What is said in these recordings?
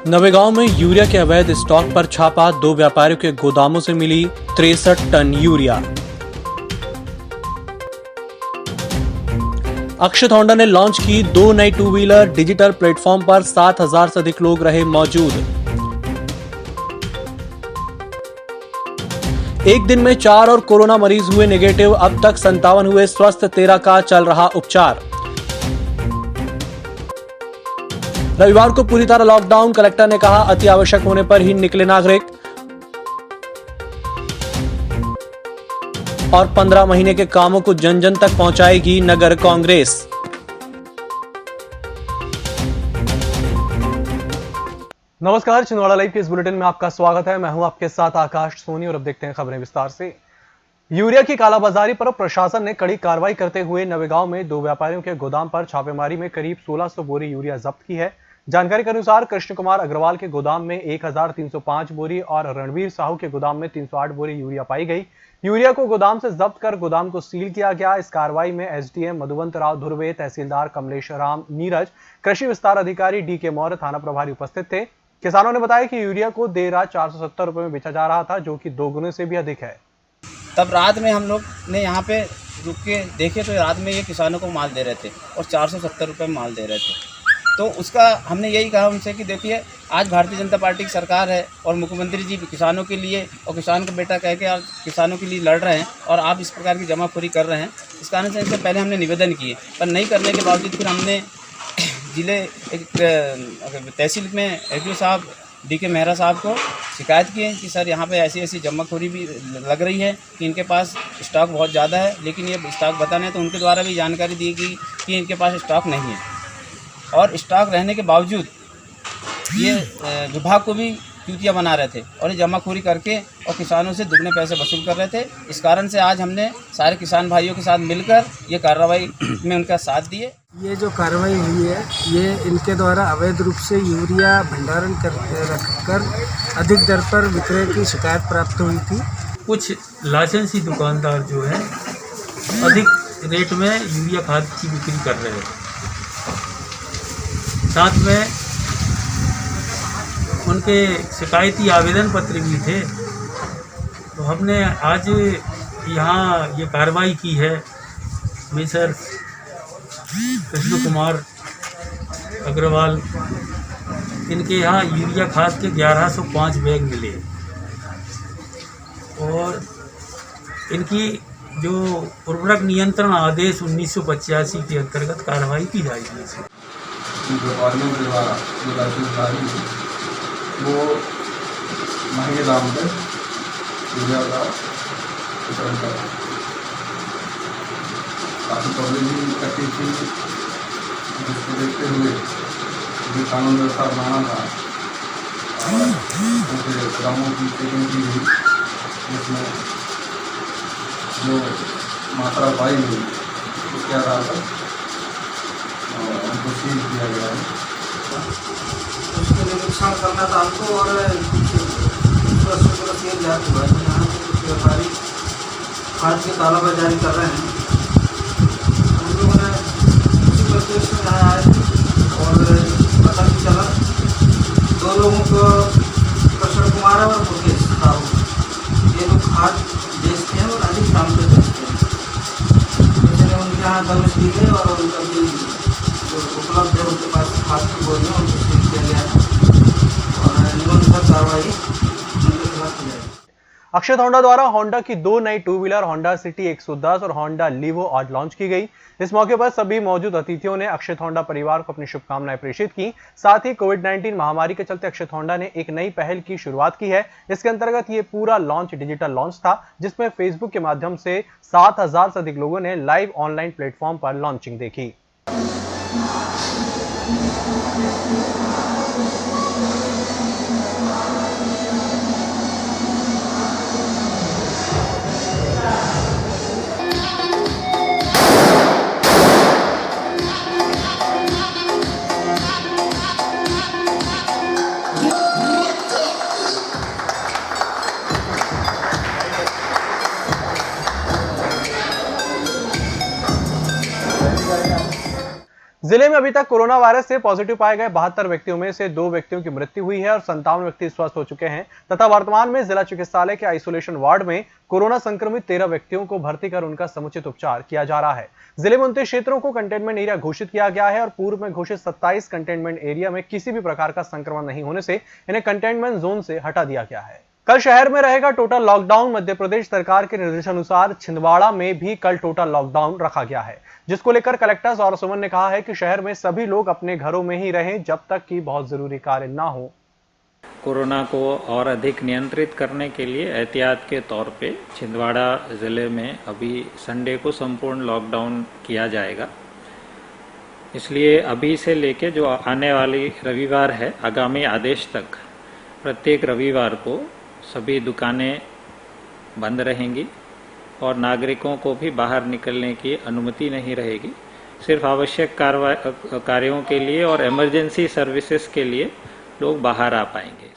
नवेगांव में यूरिया के अवैध स्टॉक पर छापा, 2 व्यापारियों के गोदामों से मिली 63 टन यूरिया। अक्षत होंडा ने लॉन्च की 2 नई टू व्हीलर, डिजिटल प्लेटफॉर्म पर 7,000 से अधिक लोग रहे मौजूद। एक दिन में 4 और कोरोना मरीज हुए नेगेटिव, अब तक 57 हुए स्वस्थ, 13 का चल रहा उपचार। रविवार को पूरी तरह लॉकडाउन, कलेक्टर ने कहा अति आवश्यक होने पर ही निकले नागरिक। और 15 महीने के कामों को जन जन तक पहुंचाएगी नगर कांग्रेस। नमस्कार, छिंदवाड़ा लाइव के इस बुलेटिन में आपका स्वागत है। मैं हूं आपके साथ आकाश सोनी और अब देखते हैं खबरें विस्तार से। यूरिया की कालाबाजारी पर प्रशासन ने कड़ी कार्रवाई करते हुए नवेगांव में 2 व्यापारियों के गोदाम पर छापेमारी में करीब 1600 बोरी यूरिया जब्त की है। जानकारी के अनुसार कृष्ण कुमार अग्रवाल के गोदाम में 1305 बोरी और रणवीर साहू के गोदाम में 308 बोरी यूरिया पाई गई। यूरिया को गोदाम से जब्त कर गोदाम को सील किया गया। इस कार्रवाई में एसडीएम मधुवंत राव धुर्वे, तहसीलदार कमलेश राम नीरज, कृषि विस्तार अधिकारी डीके मौर्य, थाना प्रभारी उपस्थित थे। किसानों ने बताया कि यूरिया को देर रात 470 रुपए में बेचा जा रहा था, जो कि 2 गुने से भी अधिक है। तब रात में हम लोग ने यहाँ पे रुक के देखे तो रात में ये किसानों को माल दे रहे थे और 470 रुपये में माल दे रहे थे। तो उसका हमने यही कहा उनसे कि देखिए, आज भारतीय जनता पार्टी की सरकार है और मुख्यमंत्री जी किसानों के लिए और किसान का बेटा कह के आज किसानों के लिए लड़ रहे हैं और आप इस प्रकार की जमाखोरी कर रहे हैं। इस कारण से इनसे पहले हमने निवेदन किए, पर नहीं करने के बावजूद फिर हमने जिले तहसील में एडीओ साहब डीके मेहरा साहब को शिकायत की है कि सर यहाँ पे ऐसी ऐसी जमाखोरी भी लग रही है कि इनके पास स्टॉक बहुत ज़्यादा है, लेकिन ये स्टॉक बताने तो उनके द्वारा भी जानकारी दी गई कि इनके पास स्टॉक नहीं है। और स्टॉक रहने के बावजूद ये विभाग को भी चूतिया बना रहे थे और ये जमाखोरी करके और किसानों से दुगने पैसे वसूल कर रहे थे। इस कारण से आज हमने सारे किसान भाइयों के साथ मिलकर ये कार्रवाई में उनका साथ दिए। ये जो कार्रवाई हुई है, ये इनके द्वारा अवैध रूप से यूरिया भंडारण रखकर अधिक दर पर विक्रय की शिकायत प्राप्त हुई थी। कुछ लाइसेंसी दुकानदार जो है अधिक रेट में यूरिया खाद की बिक्री कर रहे हैं। साथ में उनके शिकायती आवेदन पत्र भी थे। तो हमने आज यहाँ ये कार्रवाई की है। मिस्टर कृष्ण कुमार अग्रवाल, इनके यहाँ यूरिया खाद के 1105 बैग मिले और इनकी जो उर्वरक नियंत्रण आदेश 1985 के अंतर्गत कार्रवाई की जाएगी। व्यापारियों के द्वारा जो लाइसेंस जारी है वो महंगे दाम पर यूरिया का वितरण कर काफ़ी पब्लिक भी इकट्ठी थी, जिसको देखते हुए जो कानून व्यवस्था बनाना था और उनके कदमों की चेकिंग की गई, जिसमें जो मात्रा पाई गई उसके आधार पर उनको सील किया गया है। उसके लिए नुकसान करना था हमको और ये ज्ञात हुआ कि यहाँ के कुछ व्यापारी खाद की कालाबाजारी कर रहे हैं। हम लोगों ने उसी प्रदेश में यहाँ आए और पता भी चला 2 लोगों को, कृष्ण कुमार और मुकेश साहू, ये लोग खाद बेचते हैं और अधिक दाम पे बेचते हैं। इसलिए उनके यहाँ दबिश दी गई और उनका भी उपलब्ध है उनके पास खाद की बोरियां उनको सील किया गया है और निरंतर कार्रवाई उनके खिलाफ की जाएगी। अक्षत होंडा द्वारा होंडा की 2 नई टू व्हीलर होंडा सिटी 110 और होंडा लीवो आज लॉन्च की गई। इस मौके पर सभी मौजूद अतिथियों ने अक्षत होंडा परिवार को अपनी शुभकामनाएं प्रेषित की। साथ ही कोविड-19 महामारी के चलते अक्षत होंडा ने एक नई पहल की शुरुआत की है। इसके अंतर्गत ये पूरा लॉन्च डिजिटल लॉन्च था, जिसमें फेसबुक के माध्यम से 7,000 से अधिक लोगों ने लाइव ऑनलाइन प्लेटफॉर्म पर लॉन्चिंग देखी। जिले में अभी तक कोरोना वायरस से पॉजिटिव पाए गए 72 व्यक्तियों में से 2 व्यक्तियों की मृत्यु हुई है और 57 व्यक्ति स्वस्थ हो चुके हैं तथा वर्तमान में जिला चिकित्सालय के आइसोलेशन वार्ड में कोरोना संक्रमित 13 व्यक्तियों को भर्ती कर उनका समुचित उपचार किया जा रहा है। जिले में 29 क्षेत्रों को कंटेनमेंट एरिया घोषित किया गया है और पूर्व में घोषित 27 कंटेनमेंट एरिया में किसी भी प्रकार का संक्रमण नहीं होने से इन्हें कंटेनमेंट जोन से हटा दिया गया है। कल शहर में रहेगा टोटल लॉकडाउन। मध्य प्रदेश सरकार के निर्देशानुसार छिंदवाड़ा में भी कल टोटल लॉकडाउन रखा गया है, जिसको लेकर कलेक्टर सौरभ सुमन ने कहा है कि शहर में सभी लोग अपने घरों में ही रहें जब तक कि बहुत जरूरी कार्य ना हो। कोरोना को और अधिक नियंत्रित करने के लिए एहतियात के तौर पे छिंदवाड़ा जिले में अभी संडे को संपूर्ण लॉकडाउन किया जाएगा। इसलिए अभी से लेके जो आने वाली रविवार है, आगामी आदेश तक प्रत्येक रविवार को सभी दुकानें बंद रहेंगी और नागरिकों को भी बाहर निकलने की अनुमति नहीं रहेगी। सिर्फ आवश्यक कार्यों के लिए और इमरजेंसी सर्विसेज के लिए लोग बाहर आ पाएंगे।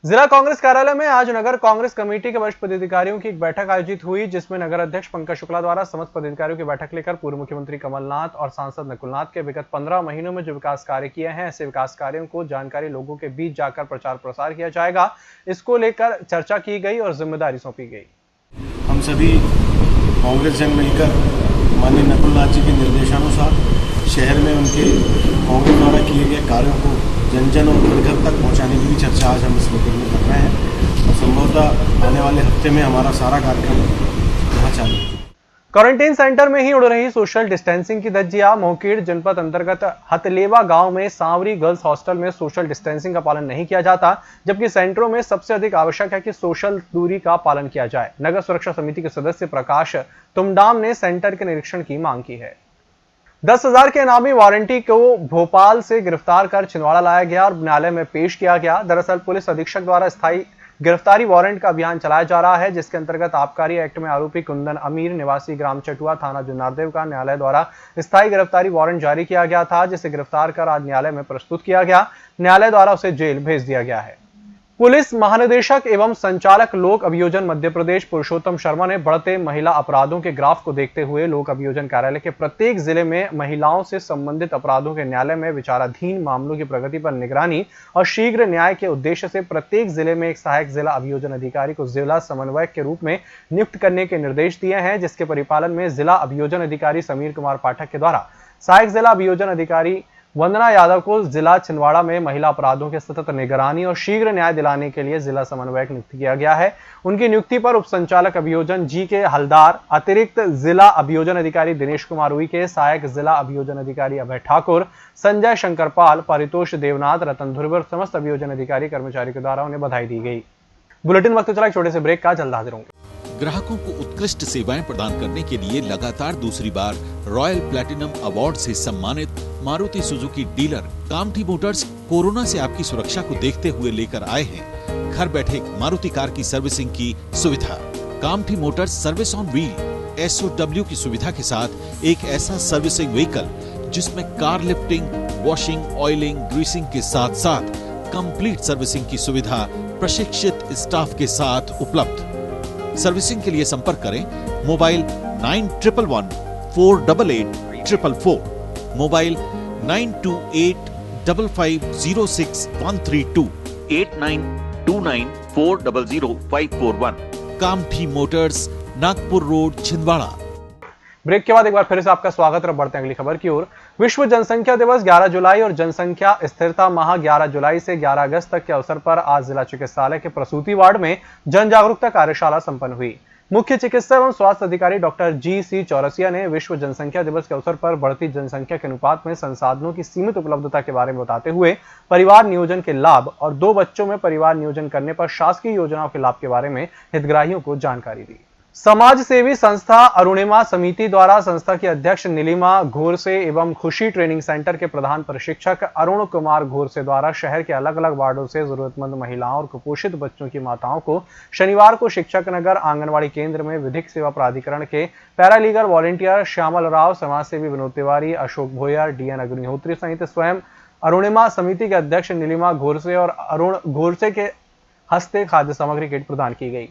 जिला कांग्रेस कार्यालय में आज नगर कांग्रेस कमेटी के वरिष्ठ पदाधिकारियों की एक बैठक आयोजित हुई, जिसमें नगर अध्यक्ष पंकज शुक्ला द्वारा समस्त पदाधिकारियों की बैठक लेकर पूर्व मुख्यमंत्री कमलनाथ और सांसद नकुलनाथ के विगत 15 महीनों में जो विकास कार्य किए हैं, ऐसे विकास कार्यों को जानकारी लोगों के बीच जाकर प्रचार प्रसार किया जाएगा। इसको लेकर चर्चा की गई और जिम्मेदारी सौंपी गई। हम सभी कांग्रेस जन मिलकर माननीय नकुलनाथ जी के निर्देशानुसार शहर में उनके कांग्रेस द्वारा किए गए कार्यों को जन जन और घर घर तक पहुंचाने की भी चर्चा आज हम इस मीटिंग में कर रहे हैं और संभवतः आने वाले हफ्ते में हमारा सारा कार्यक्रम यहाँ चालू है। क्वारंटीन सेंटर में ही उड़ रही सोशल डिस्टेंसिंग की धज्जियां। मोहखेड़ जनपद अंतर्गत हथलेवा गांव में सांवरी गर्ल्स हॉस्टल में सोशल डिस्टेंसिंग का पालन नहीं किया जाता, जबकि सेंटरों में सबसे अधिक आवश्यक है कि सोशल दूरी का पालन किया जाए। नगर सुरक्षा समिति के सदस्य प्रकाश तुमडाम ने सेंटर के निरीक्षण की मांग की है। 10,000 के इनामी वारंटी को भोपाल से गिरफ्तार कर छिंदवाड़ा लाया गया और न्यायालय में पेश किया गया। दरअसल पुलिस अधीक्षक द्वारा स्थायी गिरफ्तारी वारंट का अभियान चलाया जा रहा है, जिसके अंतर्गत आबकारी एक्ट में आरोपी कुंदन अमीर निवासी ग्राम चटुआ थाना जुन्नारदेव का न्यायालय द्वारा स्थायी गिरफ्तारी वारंट जारी किया गया था, जिसे गिरफ्तार कर आज न्यायालय में प्रस्तुत किया गया। न्यायालय द्वारा उसे जेल भेज दिया गया है। पुलिस महानिदेशक एवं संचालक लोक अभियोजन मध्य प्रदेश पुरुषोत्तम शर्मा ने बढ़ते महिला अपराधों के ग्राफ को देखते हुए लोक अभियोजन कार्यालय के प्रत्येक जिले में महिलाओं से संबंधित अपराधों के न्यायालय में विचाराधीन मामलों की प्रगति पर निगरानी और शीघ्र न्याय के उद्देश्य से प्रत्येक जिले में एक सहायक जिला अभियोजन अधिकारी को जिला समन्वयक के रूप में नियुक्त करने के निर्देश दिए हैं, जिसके परिपालन में जिला अभियोजन अधिकारी समीर कुमार पाठक के द्वारा सहायक जिला अभियोजन अधिकारी वंदना यादव को जिला छिंदवाड़ा में महिला अपराधों के सतत निगरानी और शीघ्र न्याय दिलाने के लिए जिला समन्वयक नियुक्त किया गया है। उनकी नियुक्ति पर उप संचालक अभियोजन जी के हलदार, अतिरिक्त जिला अभियोजन अधिकारी दिनेश कुमार उइके, सहायक जिला अभियोजन अधिकारी अभय ठाकुर, संजय शंकरपाल, परितोष देवनाथ, रतन ध्रुव और समस्त अभियोजन अधिकारी कर्मचारी के द्वारा उन्हें बधाई दी गई। बुलेटिन वक्त चला एक छोटे से ब्रेक का, जल्द हाजिर होंगे। ग्राहकों को उत्कृष्ट सेवाएं प्रदान करने के लिए लगातार दूसरी बार रॉयल प्लैटिनम अवार्ड से सम्मानित Maruti Suzuki dealer Kamthi Motors corona से आपकी सुरक्षा को देखते हुए लेकर आए हैं घर बैठे मारुति कार की सर्विसिंग की सुविधा। Kamthi Motors service on wheel SOW की सुविधा के साथ एक ऐसा सर्विसिंग व्हीकल जिसमें car lifting, washing, oiling, greasing के साथ साथ कंप्लीट सर्विसिंग की सुविधा प्रशिक्षित स्टाफ के साथ उपलब्ध। सर्विसिंग के लिए संपर्क करें mobile 9111 488 444, mobile 9285506132, 8929400541। Kamthi motors, Nagpur road, Chhindwara. Break के बाद एक बार फिर से आपका स्वागत है। बढ़ते हैं अगली खबर की ओर। विश्व जनसंख्या दिवस 11 जुलाई और जनसंख्या स्थिरता माह 11 जुलाई से 11 अगस्त तक के अवसर पर आज जिला चिकित्सालय के प्रसूति वार्ड में जन जागरूकता कार्यशाला संपन्न हुई। मुख्य चिकित्सा एवं स्वास्थ्य अधिकारी डॉक्टर GC चौरसिया ने विश्व जनसंख्या दिवस के अवसर पर बढ़ती जनसंख्या के अनुपात में संसाधनों की सीमित उपलब्धता के बारे में बताते हुए परिवार नियोजन के लाभ और 2 बच्चों में परिवार नियोजन करने पर शासकीय योजनाओं के लाभ के बारे में हितग्राहियों को जानकारी दी। समाज सेवी संस्था अरुणिमा समिति द्वारा संस्था की अध्यक्ष नीलिमा घोरसे एवं खुशी ट्रेनिंग सेंटर के प्रधान प्रशिक्षक अरुण कुमार घोरसे द्वारा शहर के अलग अलग वार्डों से जरूरतमंद महिलाओं और कुपोषित बच्चों की माताओं को शनिवार को शिक्षक नगर आंगनवाड़ी केंद्र में विधिक सेवा प्राधिकरण के पैरालीगल वॉलंटियर श्यामल राव, समाजसेवी विनोद तिवारी, अशोक भोयर, DN अग्निहोत्री सहित स्वयं अरुणिमा समिति के अध्यक्ष नीलिमा घोरसे और अरुण घोरसे के हस्ते खाद्य सामग्री किट प्रदान की गई।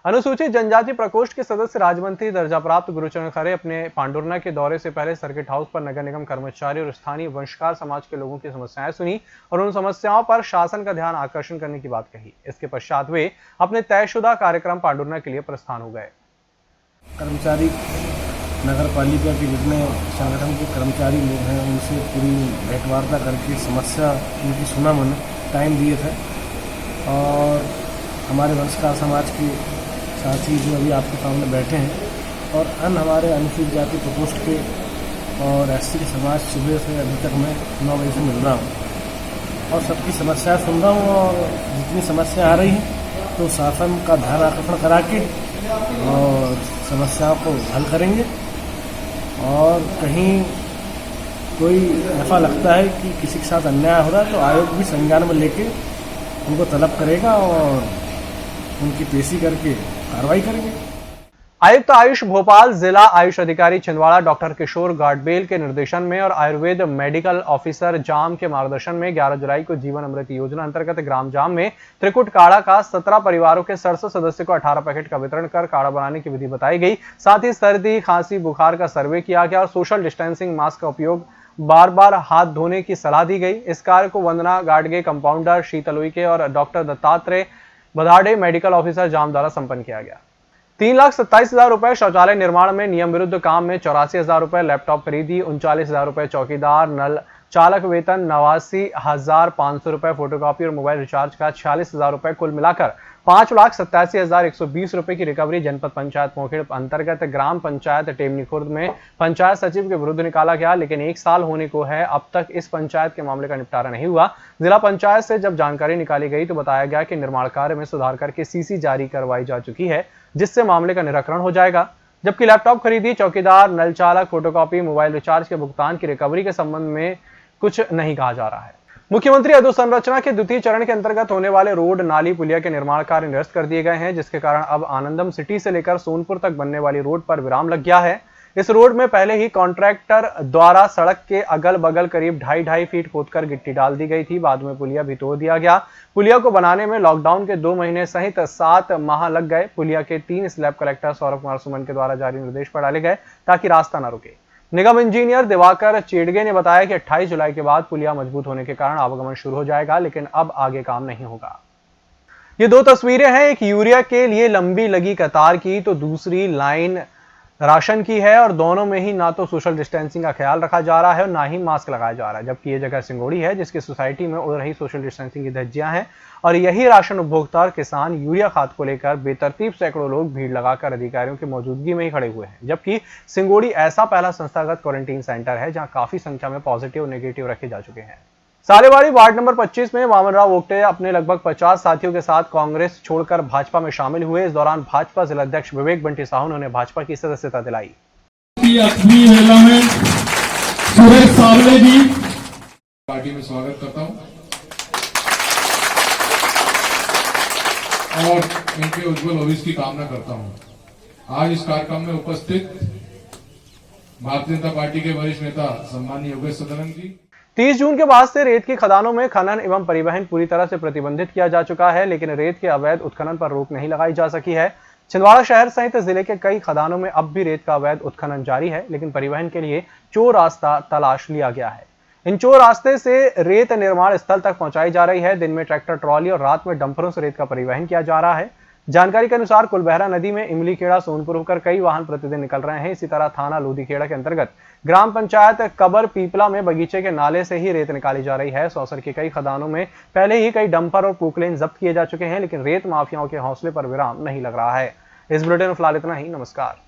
अनुसूचित जनजाति प्रकोष्ठ के सदस्य राज्यमंत्री दर्जा प्राप्त गुरुचरण खरे अपने पांडुरना के दौरे से पहले सर्किट हाउस पर नगर निगम कर्मचारी और स्थानीय वंशकार समाज के लोगों की समस्याएं सुनी और उन समस्याओं पर शासन का ध्यान आकर्षण करने की बात कही। इसके पश्चात वे अपने तयशुदा कार्यक्रम पांडुरना के लिए प्रस्थान हो गए। कर्मचारी नगर पालिका के जितने संगठन के कर्मचारी लोग हैं उनसे पूरी भेंटवार्ता करके समस्या उनकी सुना, मैंने टाइम दिए थे और हमारे वंशकार समाज के साथी जो अभी आपके सामने बैठे हैं और अन्य हमारे अनुसूचित जाति प्रकोष्ठ के और एससी के समाज सुबह से अभी तक मैं 9 बजे से मिल रहा हूँ और सबकी समस्याएं सुन रहा हूँ और जितनी समस्या आ रही हैं तो शासन का ध्यान आकर्षण करा के और समस्याओं को हल करेंगे और कहीं कोई ऐसा लगता है कि किसी के साथ अन्याय हो रहा है तो आयोग भी संज्ञान में लेके उनको तलब करेगा और उनकी पेशी करके कार्रवाई करेंगे। आयुक्त आयुष भोपाल, जिला आयुष अधिकारी छिंदवाड़ा डॉक्टर किशोर गाडबेल के निर्देशन में और आयुर्वेद मेडिकल ऑफिसर जाम के मार्गदर्शन में 11 जुलाई को जीवन अमृत योजना अंतर्गत ग्राम जाम में त्रिकुट काढ़ा का 17 परिवारों के 67 सदस्य को 18 पैकेट का वितरण कर काढ़ा बनाने की विधि बताई गई। साथ ही सर्दी, खांसी, बुखार का सर्वे किया गया और सोशल डिस्टेंसिंग, मास्क का उपयोग, बार बार हाथ धोने की सलाह दी गई। इस कार्य को वंदना गाडगे, कंपाउंडर शीतल उइके और डॉक्टर दत्तात्रेय बधाड़े, मेडिकल ऑफिसर जाम द्वारा संपन्न किया गया। 3,27,000 रुपए शौचालय निर्माण में नियम विरुद्ध काम में 84,000 रुपए, लैपटॉप खरीदी 39,000 रुपए, चौकीदार, नल चालक वेतन 89,500 रुपए, फोटोकॉपी और मोबाइल रिचार्ज का 46,000 रुपए, कुल मिलाकर 5,87,120 रुपए की रिकवरी जनपद पंचायत मोखेड़ अंतर्गत ग्राम पंचायत टेमनी खुर्द में पंचायत सचिव के विरुद्ध निकाला गया। लेकिन 1 साल होने को है, अब तक इस पंचायत के मामले का निपटारा नहीं हुआ। जिला पंचायत से जब जानकारी निकाली गई तो बताया गया कि निर्माण कार्य में सुधार करके सीसी जारी करवाई जा चुकी है, जिससे मामले का निराकरण हो जाएगा। जबकि लैपटॉप खरीदी, चौकीदार, नल चालक, फोटोकॉपी, मोबाइल रिचार्ज के भुगतान की रिकवरी के संबंध में कुछ नहीं कहा जा रहा है। मुख्यमंत्री अधोसंरचना के द्वितीय चरण के अंतर्गत होने वाले रोड, नाली, पुलिया के निर्माण कार्य निरस्त कर दिए गए हैं, जिसके कारण अब आनंदम सिटी से लेकर सोनपुर तक बनने वाली रोड पर विराम लग गया है। इस रोड में पहले ही कॉन्ट्रैक्टर द्वारा सड़क के अगल बगल करीब 2.5 फीट खोदकर गिट्टी डाल दी गई थी। बाद में पुलिया भी तोड़ दिया गया। पुलिया को बनाने में लॉकडाउन के 2 महीने सहित 7 माह लग गए। पुलिया के 3 स्लैब कलेक्टर सौरभ कुमार सुमन के द्वारा जारी निर्देश पर डाले गए ताकि रास्ता न रुके। निगम इंजीनियर दिवाकर चेडगे ने बताया कि 28 जुलाई के बाद पुलिया मजबूत होने के कारण आवागमन शुरू हो जाएगा, लेकिन अब आगे काम नहीं होगा। ये 2 तस्वीरें हैं, एक यूरिया के लिए लंबी लगी कतार की तो दूसरी लाइन राशन की है और दोनों में ही ना तो सोशल डिस्टेंसिंग का ख्याल रखा जा रहा है और ना ही मास्क लगाया जा रहा है। जबकि ये जगह सिंगोड़ी है, जिसकी सोसाइटी में उड़ रही सोशल डिस्टेंसिंग की धज्जियां हैं और यही राशन उपभोक्ता और किसान यूरिया खाद को लेकर बेतरतीब सैकड़ों लोग भीड़ लगाकर अधिकारियों की मौजूदगी में ही खड़े हुए हैं। जबकि सिंगोड़ी ऐसा पहला संस्थागत क्वारंटीन सेंटर है जहां काफी संख्या में पॉजिटिव और नेगेटिव रखे जा चुके हैं। सालेवाड़ी वार्ड नंबर 25 में वामनराव ओक्टे अपने लगभग 50 साथियों के साथ कांग्रेस छोड़कर भाजपा में शामिल हुए। इस दौरान भाजपा जिलाध्यक्ष विवेक बंटी साहू ने उन्हें भाजपा की सदस्यता दिलाई। पार्टी में स्वागत करता हूं और इनके उज्जवल भविष्य की कामना करता हूं। आज इस कार्यक्रम में उपस्थित भारतीय जनता पार्टी के वरिष्ठ नेता सम्माननीय योगेश सदानंद जी। 30 जून के बाद से रेत की खदानों में खनन एवं परिवहन पूरी तरह से प्रतिबंधित किया जा चुका है, लेकिन रेत के अवैध उत्खनन पर रोक नहीं लगाई जा सकी है। छिंदवाड़ा शहर सहित जिले के कई खदानों में अब भी रेत का अवैध उत्खनन जारी है, लेकिन परिवहन के लिए चोर रास्ता तलाश लिया गया है। इन चोर रास्ते से रेत निर्माण स्थल तक पहुंचाई जा रही है। दिन में ट्रैक्टर ट्रॉली और रात में डंपरों से रेत का परिवहन किया जा रहा है। जानकारी के अनुसार कुलबहरा नदी में इमली खेड़ा सोनपुर होकर कई वाहन प्रतिदिन निकल रहे हैं। इसी तरह थाना लोधीखेड़ा के अंतर्गत ग्राम पंचायत कबर पीपला में बगीचे के नाले से ही रेत निकाली जा रही है। सौसर की कई खदानों में पहले ही कई डंपर और पोकलेन जब्त किए जा चुके हैं, लेकिन रेत माफियाओं के हौसले पर विराम नहीं लग रहा है। इस बुलेटिन में फिलहाल इतना ही। नमस्कार।